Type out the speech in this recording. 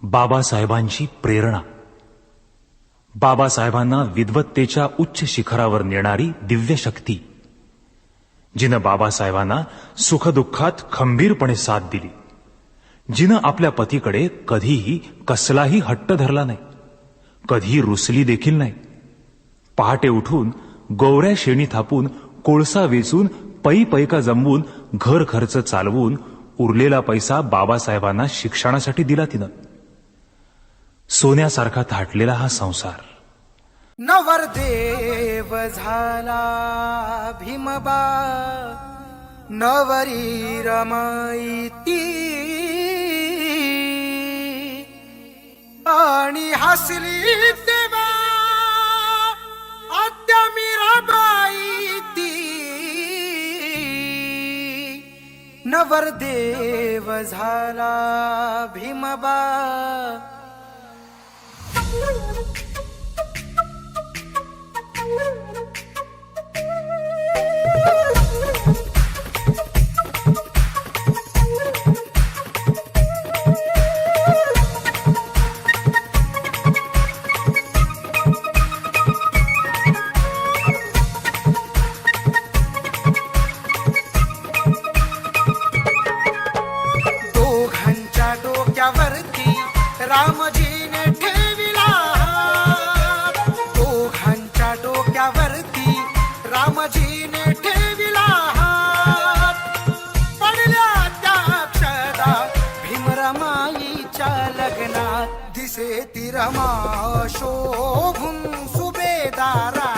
बाबासाहेबांची प्रेरणा. बाबासाहेबांना विद्वत्तेच्या उच्च शिखरावर नेणारी दिव्य शक्ती, जिनं बाबासाहेबांना सुखदुःखात खंबीरपणे साथ दिली, जिनं आपल्या पतीकडे कधीही कसलाही हट्ट धरला नाही, कधी रुसली देखील नाही. पहाटे उठून गोवऱ्या शेणी थापून, कोळसा वेचून, पै पैका जमवून, घर खर्च चालवून उरलेला पैसा बाबासाहेबांना शिक्षणासाठी दिला तिनं. सोन्यासारखा थाटलेला हा संसार. नवरदेव झाला भीमबा, नवरी रमाई ती, आणि हसली तेव्हा आत्या मीराबाई ती. नवरदेव झाला भीमबा. दोघांच्या डोक्यावरती रामजीने ठेविला, दोघांच्या डोक्यावरती रामजीने ठेविला. पडल्या त्या अक्षदा भीमरमाईच्या लग्नात, दिसे ती रमा शोभून सुभेदारा.